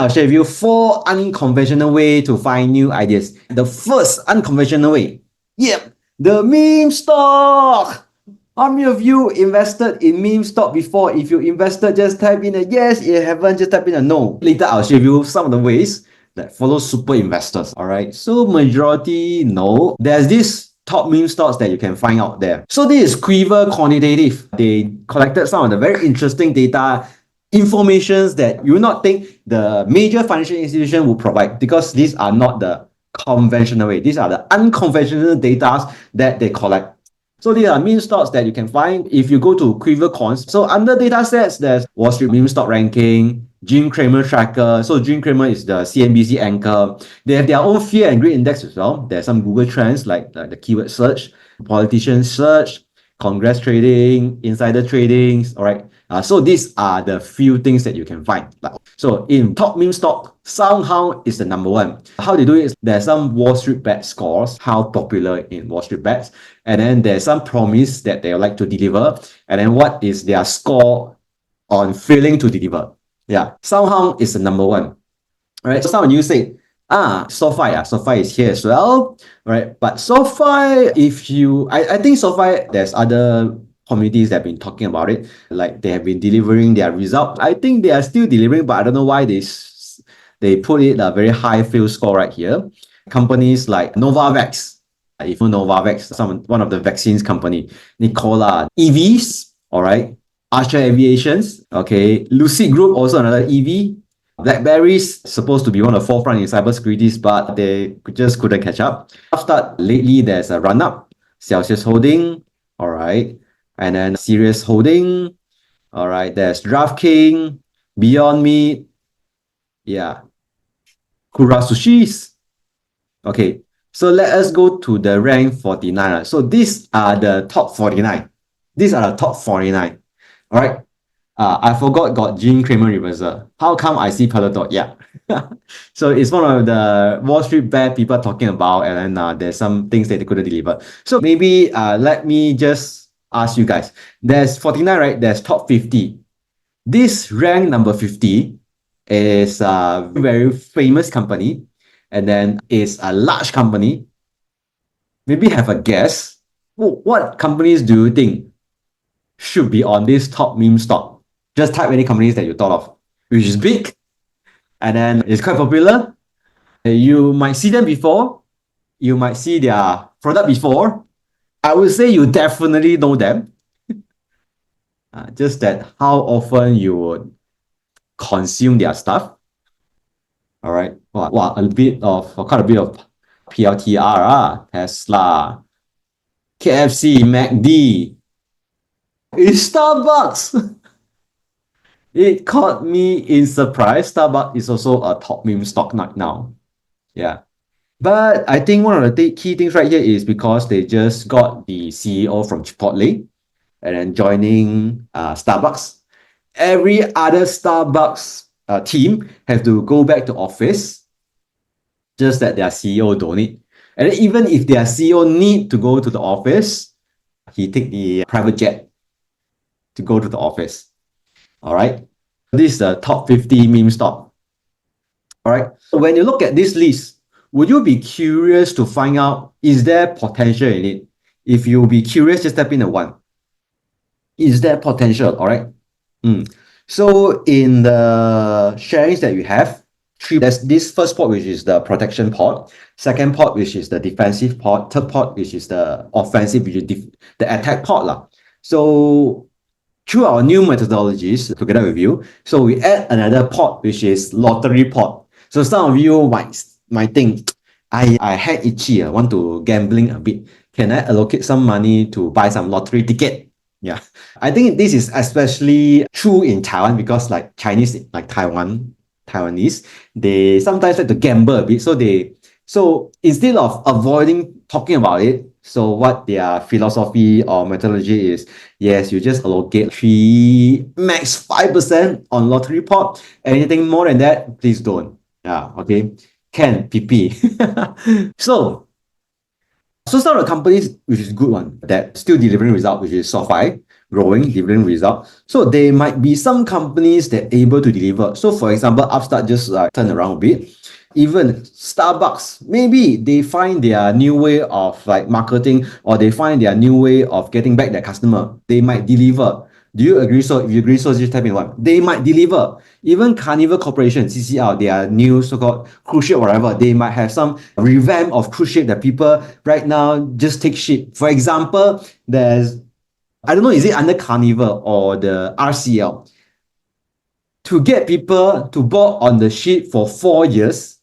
I'll share with you 4 unconventional ways to find new ideas. The first unconventional way, yep, the meme stock. How many of you invested in meme stock before? If you invested, just type in a yes. If you haven't, just type in a no. Later, I'll share with you some of the ways that follow super investors. All right. So majority, no. There's this top meme stocks that you can find out there. So this is Quiver Quantitative. They collected some of the very interesting data, informations that you would not think the major financial institution would provide, because these are not the conventional way. These are the unconventional data that they collect. So these are meme stocks that you can find if you go to Quiver Cons. So under data sets, there's Wall Street meme stock ranking, Jim Cramer tracker. So Jim Cramer is the CNBC anchor. They have their own fear and greed index as well. There's some Google trends like the keyword search, politician search, Congress trading, insider tradings. All right. So these are the few things that you can find. So in top meme stock, SoundHound is the number 1. How they do it is there's some Wall Street bet scores, how popular in Wall Street bets, and then there's some promise that they like to deliver, and then what is their score on failing to deliver. Yeah, SoundHound is the number 1. All right. So some of you say, SoFi, SoFi is here as well, right? But SoFi, I think SoFi, there's other communities that have been talking about it, like they have been delivering their result. I think they are still delivering, but I don't know why they put it a very high fail score right here. Companies like Novavax, if you know Novavax, one of the vaccines company, Nikola, EVs, all right, Archer Aviations, okay, Lucid Group, also another EV. BlackBerry's supposed to be one of the forefront in cybersecurity, but they just couldn't catch up. After lately, there's a run-up, Celsius Holding, all right, and then Sirius Holding, all right, there's DraftKings, Beyond Meat, yeah, Kura Sushis. Okay, so let us go to the rank 49. So these are the top 49. These are the top 49. All right. I forgot got Jim Cramer reversal. How come I see Peloton? Yeah. So it's one of the Wall Street bet people talking about, and then there's some things that they couldn't deliver. So maybe let me just ask you guys. There's 49, right? There's top 50. This rank number 50 is a very famous company, and then it's a large company. Maybe have a guess. What companies do you think should be on this top meme stock? Just type any companies that you thought of, which is big, and then it's quite popular. You might see them before. You might see their product before. I would say you definitely know them. Just that how often you would consume their stuff. All right. Wow, quite a bit of PLTR, Tesla, KFC, McD. It's Starbucks. It caught me in surprise. Starbucks is also a top meme stock right now. Yeah. But I think one of the key things right here is because they just got the CEO from Chipotle and then joining Starbucks. Every other Starbucks team have to go back to office, just that their CEO don't need. And even if their CEO need to go to the office, he take the private jet to go to the office. All right. This is the top 50 meme stock. All right. So when you look at this list, would you be curious to find out, is there potential in it? If you be curious, just type in a 1. Is there potential? All right. So in the sharings that you have, there's this first pot, which is the protection pot. Second pot, which is the defensive pot. Third pot, which is the offensive, which is the attack pot. So through our new methodologies together with you, so we add another pot, which is lottery pot. So some of you might think, I had itchy, I want to gambling a bit. Can I allocate some money to buy some lottery ticket? Yeah, I think this is especially true in Taiwan, because like Chinese, like Taiwanese, they sometimes like to gamble a bit. So instead of avoiding talking about it, so what their philosophy or methodology is, yes, you just allocate 3, max 5% on lottery pot. Anything more than that, please don't. Yeah, okay. PP. So some of the companies, which is good one, that still delivering result, which is SoFi, growing, delivering result. So there might be some companies that are able to deliver. So for example, Upstart just turned around a bit. Even Starbucks, maybe they find their new way of like marketing, or they find their new way of getting back their customer. They might deliver. Do you agree? So if you agree, so just type in one. They might deliver. Even Carnival Corporation, CCR, their new so-called cruise ship, whatever, they might have some revamp of cruise ship that people right now just take ship. For example, there's, I don't know, is it under Carnival or the RCL? To get people to board on the ship for 4 years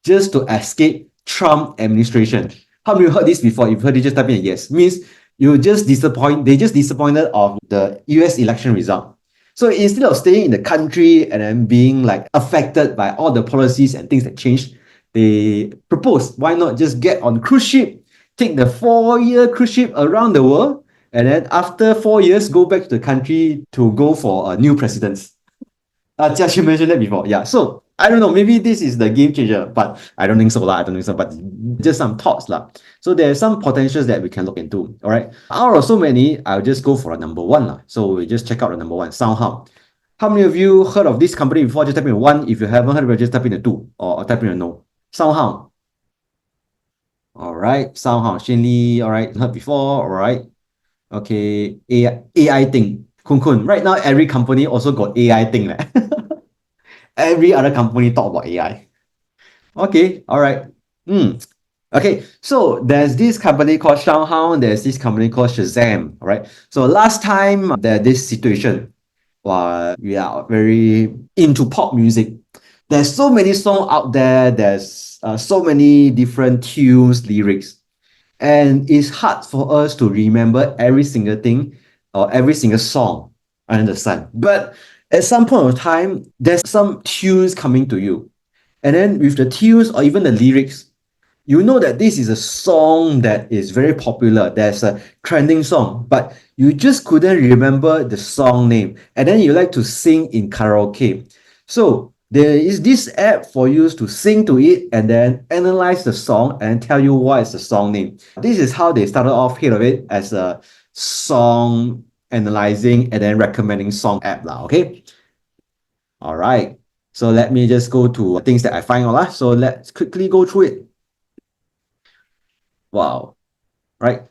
just to escape Trump administration. How many of you heard this before? If you've heard it, just type in a yes. Means they just disappointed of the US election result. So instead of staying in the country and then being like affected by all the policies and things that changed, they proposed, why not just get on cruise ship, take the 4-year cruise ship around the world, and then after 4 years, go back to the country to go for a new president. Jiaxu mentioned that before. Yeah. So I don't know. Maybe this is the game changer, but I don't think so. I don't think so. But just some thoughts. So there are some potentials that we can look into. All right. Out of so many, I'll just go for a number one. So we just check out the number one, SoundHound. How many of you heard of this company before? Just type in one. If you haven't heard of it, just type in a two, or type in a no. SoundHound. All right. SoundHound. Shin Lee. All right. Heard before. All right. Okay. AI thing. Kun. Right now, every company also got AI thing. Every other company talk about AI. Okay, all right. Okay, so there's this company called SoundHound, there's this company called Shazam, all right? So last time there's this situation, we are very into pop music. There's so many songs out there, there's so many different tunes, lyrics, and it's hard for us to remember every single thing or every single song under the sun. But at some point of time, there's some tunes coming to you. And then with the tunes or even the lyrics, you know that this is a song that is very popular. There's a trending song, but you just couldn't remember the song name. And then you like to sing in karaoke. So there is this app for you to sing to it and then analyze the song and tell you what is the song name. This is how they started off here of it as a song analyzing and then recommending song app. Okay. All right. So let me just go to things that I find out. So let's quickly go through it. Wow. Right.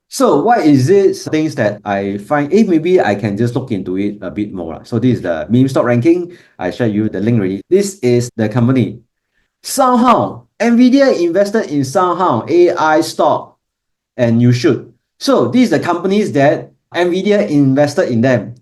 So what is it? Things that I find, maybe I can just look into it a bit more. So this is the meme stock ranking. I share you the link already. This is the company. SoundHound. NVIDIA invested in SoundHound AI stock, and you should. So these are the companies that NVIDIA invested in them.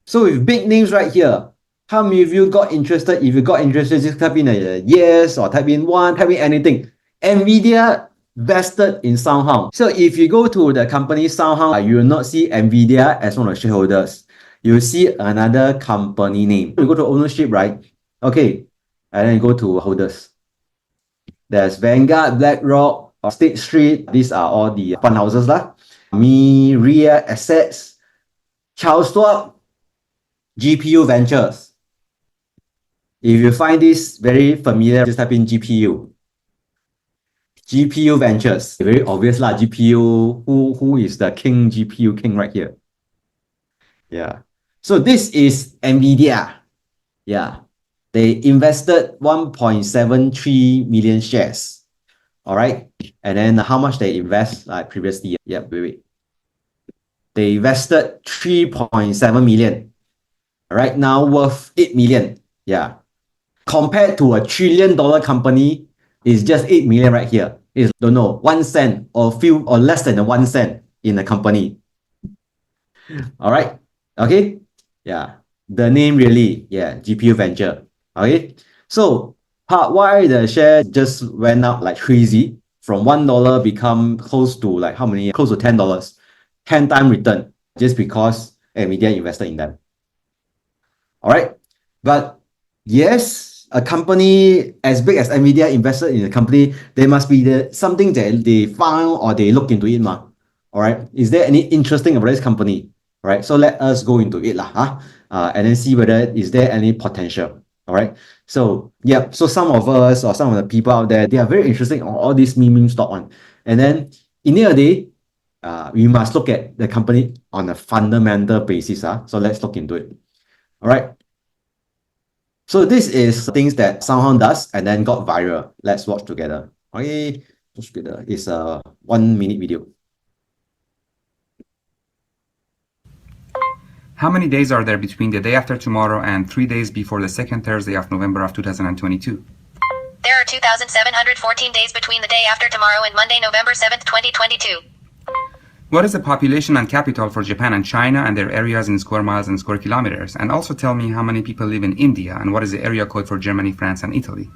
So with big names right here, how many of you got interested? If you got interested, just type in a yes or type in one, type in anything. NVIDIA vested in SoundHound. So if you go to the company SoundHound, you will not see NVIDIA as one of the shareholders. You will see another company name. You go to ownership, right? Okay. And then you go to holders. There's Vanguard, BlackRock, State Street. These are all the fund houses. Ria Assets, Charles Schwab, GPU Ventures. If you find this very familiar, just type in GPU. GPU Ventures. Very obvious lah. GPU. Who is the king? GPU king right here. Yeah. So this is NVIDIA. Yeah. They invested 1.73 million shares. All right. And then how much they invest like previously? Yeah, wait. They invested 3.7 million. Right now worth 8 million. Yeah. Compared to a $1 trillion company, it's just 8 million right here. It's, don't know, 1 cent or few or less than 1 cent in a company. All right. Okay. Yeah. The name really, yeah, GPU Venture. Okay. So why the share just went up like crazy from $1 become close to like how many? Close to $10. 10 time return just because NVIDIA invested in them. All right. But yes, a company as big as NVIDIA invested in a company, there must be something that they found or they look into it. All right. Is there any interesting about this company? All right. So let us go into it and then see whether is there any potential. All right. So yeah. So some of us or some of the people out there, they are very interested in all these meme stock on. And then in the end of the day, we must look at the company on a fundamental basis. So let's look into it. All right. So this is things that SoundHound does and then got viral. Let's watch together. Okay, watch together. It's a 1 minute video. How many days are there between the day after tomorrow and 3 days before the second Thursday of November of 2022? There are 2,714 days between the day after tomorrow and Monday, November 7th, 2022. What is the population and capital for Japan and China and their areas in square miles and square kilometers? And also tell me how many people live in India and what is the area code for Germany, France, and Italy?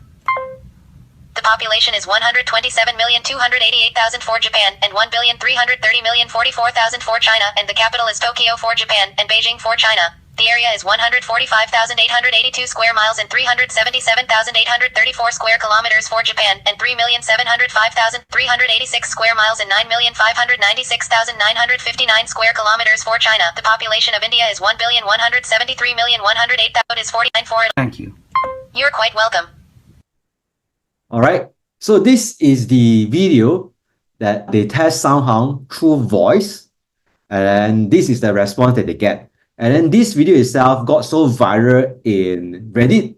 The population is 127,288,000 for Japan and 1,330,044,000 for China, and the capital is Tokyo for Japan and Beijing for China. The area is 145,882 square miles and 377,834 square kilometers for Japan and 3,705,386 square miles and 9,596,959 square kilometers for China. The population of India is 1,173,108,000 is 49 for it. Thank you. You're quite welcome. All right. So this is the video that they test SoundHound through voice, and this is the response that they get. And then this video itself got so viral in Reddit,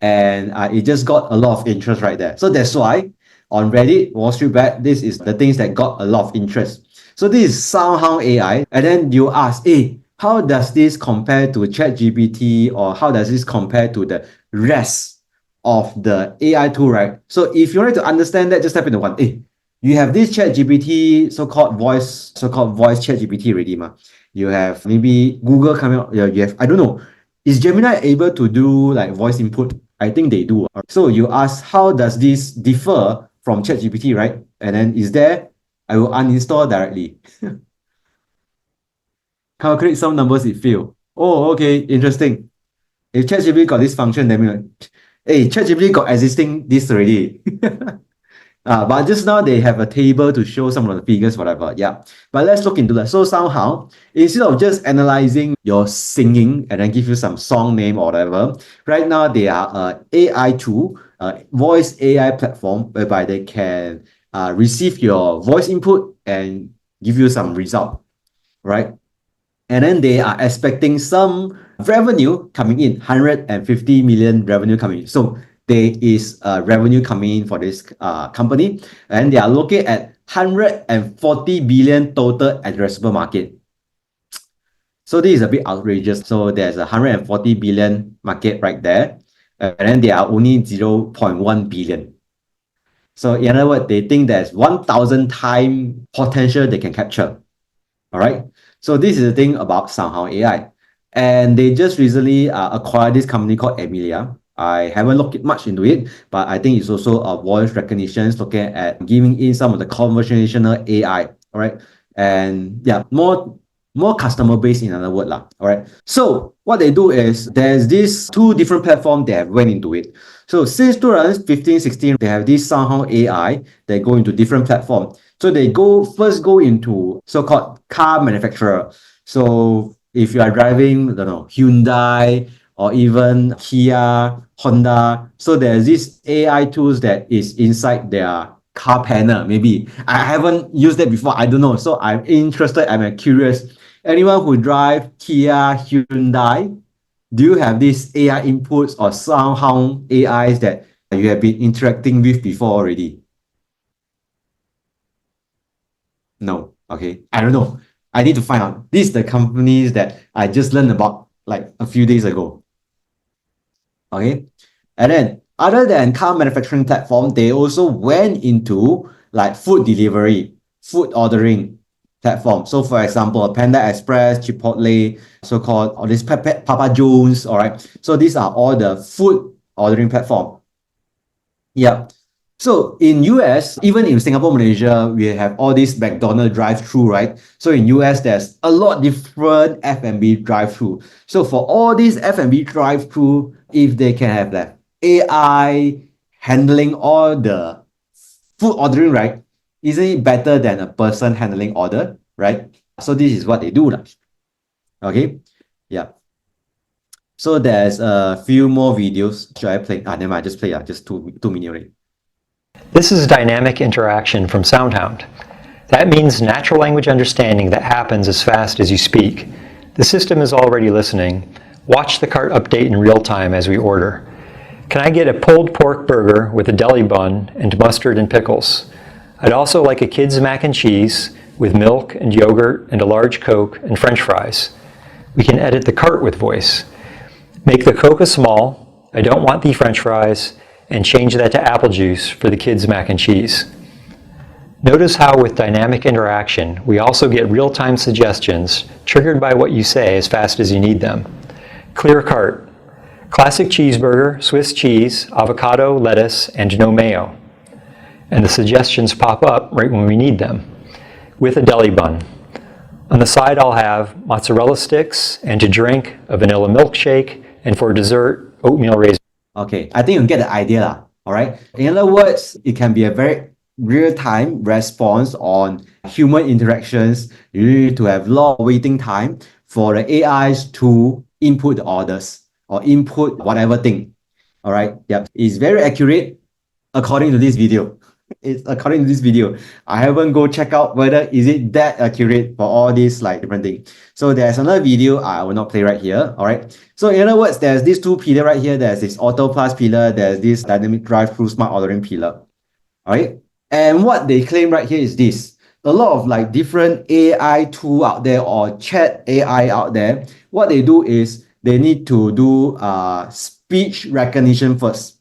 and it just got a lot of interest right there. So that's why on Reddit, Wall Street Bet, this is the things that got a lot of interest. So this is SoundHound AI, and then you ask, hey, how does this compare to ChatGPT, or how does this compare to the rest of the AI tool, right? So if you want to understand that, just type into one. Hey, you have this ChatGPT, so-called voice ChatGPT already, ma. You have maybe Google coming out. You have, I don't know, is Gemini able to do like voice input? I think they do. So you ask, how does this differ from ChatGPT, right? And then is there, I will uninstall directly. Calculate some numbers, it failed. Oh, okay, interesting. If ChatGPT got this function, then hey, ChatGPT got existing this already. But just now they have a table to show some of the figures, whatever. Yeah. But let's look into that. So somehow, instead of just analyzing your singing and then give you some song name or whatever, right now they are AI tool, voice AI platform whereby they can receive your voice input and give you some result, right? And then they are expecting some revenue coming in, 150 million revenue coming in. So there is revenue coming in for this company, and they are looking at 140 billion total addressable market. So this is a bit outrageous. So there's a 140 billion market right there, and then they are only 0.1 billion. So in other words, they think there's 1,000 times potential they can capture. All right. So this is the thing about SoundHound AI. And they just recently acquired this company called Amelia. I haven't looked much into it, but I think it's also a voice recognition, looking at giving in some of the conversational AI. All right. And yeah, more customer base, in other words. All right. So what they do is there's these two different platforms they have went into it. So since 2015-16, they have this SoundHound AI. They go into different platforms. So they first go into so-called car manufacturer. So if you are driving, I don't know, Hyundai or even Kia, Honda, so there's this AI tools that is inside their car panel. Maybe I haven't used that before. I don't know. So I'm interested. I'm curious. Anyone who drive Kia, Hyundai, do you have these AI inputs or SoundHound AIs that you have been interacting with before already? No. Okay. I don't know. I need to find out. These are the companies that I just learned about like a few days ago. Okay. And then other than car manufacturing platform, they also went into like food delivery, food ordering platform. So for example, Panda Express, Chipotle, so-called, or this Papa John's, all right. So these are all the food ordering platform. Yeah. So in US, even in Singapore, Malaysia, we have all these McDonald's drive-through, right? So in US, there's a lot different F&B drive-through. So for all these F&B drive-through, if they can have that AI handling all the food ordering, right? Isn't it better than a person handling order, right? So this is what they do. Okay, yeah. So there's a few more videos. Should I play? Never mind, just play. Just two minutes already. This is dynamic interaction from SoundHound. That means natural language understanding that happens as fast as you speak. The system is already listening. Watch the cart update in real time as we order. Can I get a pulled pork burger with a deli bun and mustard and pickles? I'd also like a kid's mac and cheese with milk and yogurt and a large Coke and French fries. We can edit the cart with voice. Make the Coke a small, I don't want the French fries, and change that to apple juice for the kids' mac and cheese. Notice how with dynamic interaction, we also get real-time suggestions triggered by what you say as fast as you need them. Clear cart. Classic cheeseburger, Swiss cheese, avocado, lettuce, and no mayo. And the suggestions pop up right when we need them. With a deli bun. On the side I'll have mozzarella sticks, and to drink, a vanilla milkshake, and for dessert, oatmeal raisin. Okay, I think you get the idea, all right? In other words, it can be a very real-time response on human interactions. You need to have long waiting time for the AIs to input the orders or input whatever thing. All right. Yep. It's very accurate according to this video. It's according to this video. I haven't go check out whether is it that accurate for all these like different things. So there's another video I will not play right here. All right. So in other words, there's these two pillar right here. There's this auto plus pillar. There's this dynamic drive through smart ordering pillar. All right. And what they claim right here is this. A lot of like different AI tool out there or chat AI out there, what they do is they need to do speech recognition first.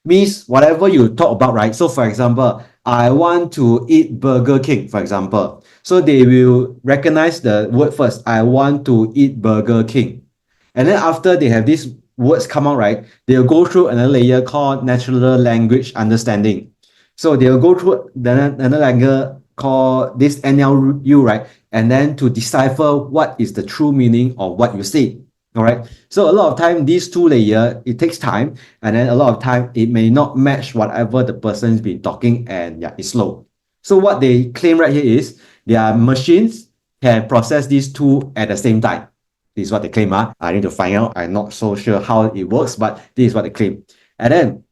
Means whatever you talk about, right? So for example, I want to eat Burger King, for example. So they will recognize the word first. I want to eat Burger King. And then after they have these words come out, right? They'll go through another layer called natural language understanding. So they'll go through another language called this NLU, right? And then to decipher what is the true meaning of what you say. All right. So a lot of time, these two layers, it takes time. And then a lot of time, it may not match whatever the person's been talking, and yeah, it's slow. So what they claim right here is their machines can process these two at the same time. This is what they claim. I need to find out. I'm not so sure how it works, but this is what they claim. And then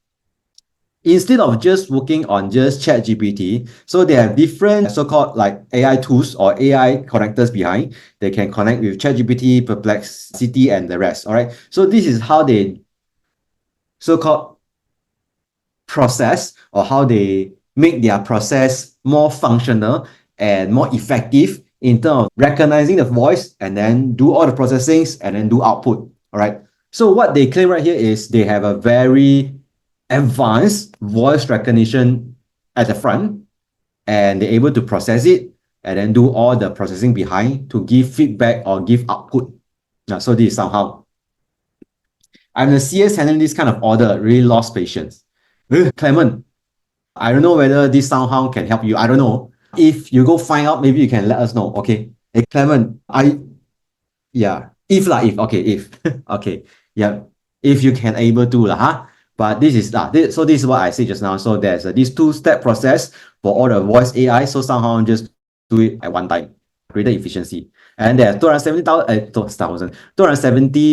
instead of just working on just ChatGPT, so they have different so-called like AI tools or AI connectors behind. They can connect with ChatGPT, Perplexity, and the rest. All right. So this is how they so-called process, or how they make their process more functional and more effective in terms of recognizing the voice and then do all the processings and then do output. All right. So what they claim right here is they have a very advanced voice recognition at the front, and they're able to process it and then do all the processing behind to give feedback or give output. So this is SoundHound. I'm the CS handling this kind of order, really lost patience. Clement, I don't know whether this SoundHound can help you. I don't know. If you go find out, maybe you can let us know. Okay. Hey, Clement, okay, yeah. If you can able to, But this is so this is what I said just now. So there's this two-step process for all the voice AI. So SoundHound just do it at one time, greater efficiency. And there are 270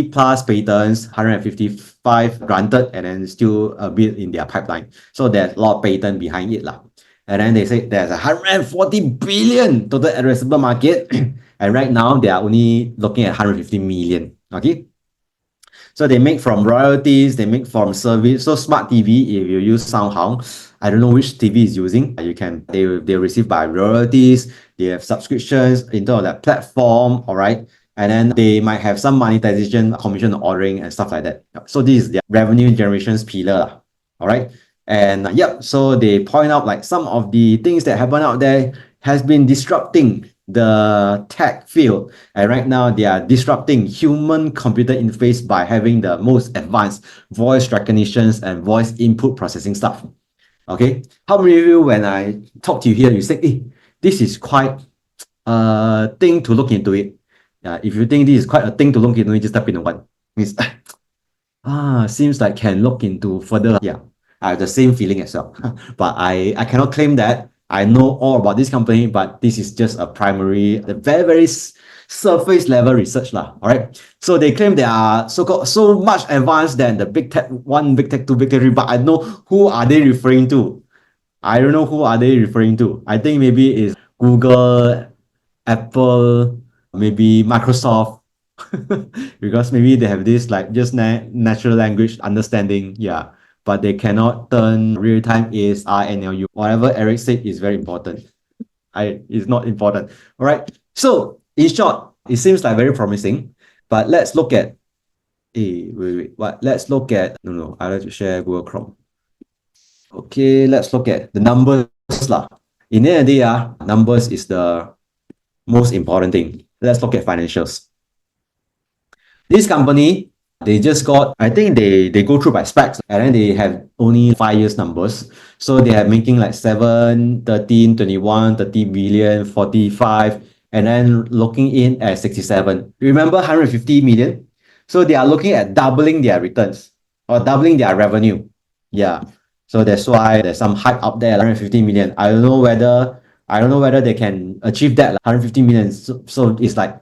plus patents, 155 granted, and then still a bit in their pipeline. So there's a lot of patent behind it. And then they say there's 140 billion total addressable market. And right now they are only looking at 150 million. Okay. So they make from royalties, they make from service. So smart TV, if you use SoundHound, I don't know which TV is using. They receive by royalties, they have subscriptions into that platform, all right? And then they might have some monetization, commission ordering and stuff like that. So this is their revenue generations pillar, all right? And so they point out like some of the things that happen out there has been disrupting the tech field, and right now they are disrupting human computer interface by having the most advanced voice recognitions and voice input processing stuff. Okay, how many of you, when I talk to you here, you say, hey, this is quite a thing to look into it? If you think this is quite a thing to look into it, just type in one. Means seems like can look into further. Yeah, I have the same feeling as well. But I cannot claim that I know all about this company, but this is just a primary, the very, very surface level research. All right. So they claim they are so much advanced than the big tech 1, big tech 2, big tech 3, but I know who are they referring to. I don't know who are they referring to. I think maybe is Google, Apple, maybe Microsoft, because maybe they have this like just natural language understanding, yeah, but they cannot turn real-time ASR NLU. Whatever Eric said is very important. It's not important. All right. So in short, it seems like very promising, but let's look at wait. What? Let's look at no. I like to share Google Chrome. Okay, let's look at the numbers lah. In the end of the day, numbers is the most important thing. Let's look at financials. This company, they just got, I think they go through by specs, and then they have only 5 years numbers. So they are making like 7, 13, 21, 30 billion, 45, and then looking in at 67. Remember 150 million? So they are looking at doubling their returns or doubling their revenue. Yeah. So that's why there's some hype up there, 150 million. I don't know whether they can achieve that, like 150 million. So it's like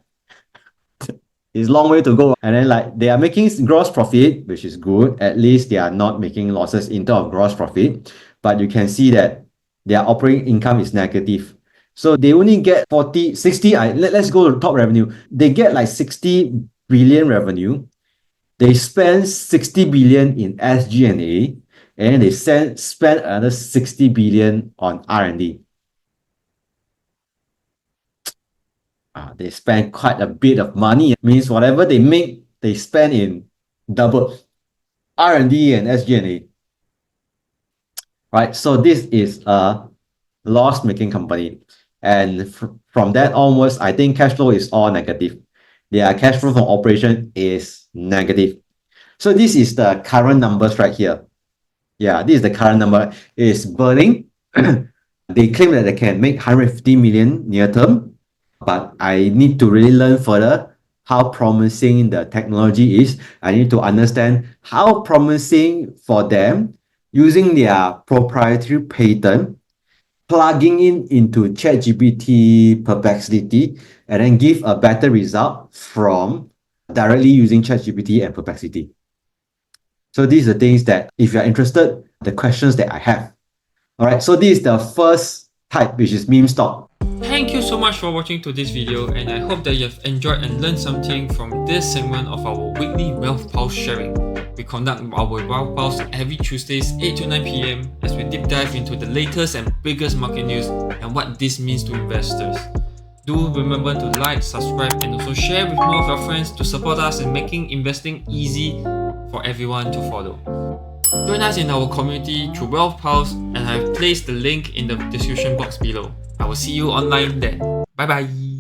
it's a long way to go. And then like they are making gross profit, which is good. At least they are not making losses in terms of gross profit. But you can see that their operating income is negative. So they only get 40, 60. Let's go to top revenue. They get like 60 billion revenue. They spend 60 billion in SG&A, and they spend another 60 billion on R&D. They spend quite a bit of money. It means whatever they make, they spend in double R&D and SG&A. Right, so this is a loss-making company. And from that onwards, I think cash flow is all negative. Their cash flow from operation is negative. So this is the current numbers right here. Yeah, this is the current number. It's burning. They claim that they can make 150 million near term, but I need to really learn further how promising the technology is. I need to understand how promising for them using their proprietary patent, plugging into ChatGPT, Perplexity, and then give a better result from directly using ChatGPT and Perplexity. So these are the things that, if you're interested, the questions that I have. All right, so this is the first type, which is meme stock. Thank you so much for watching to this video, and I hope that you have enjoyed and learned something from this segment of our weekly Wealth Pulse sharing. We conduct our Wealth Pulse every Tuesdays 8 to 9 PM as we deep dive into the latest and biggest market news and what this means to investors. Do remember to like, subscribe, and also share with more of your friends to support us in making investing easy for everyone to follow. Join us in our community through Wealth Pulse, and I've placed the link in the description box below. I will see you online then. Bye bye.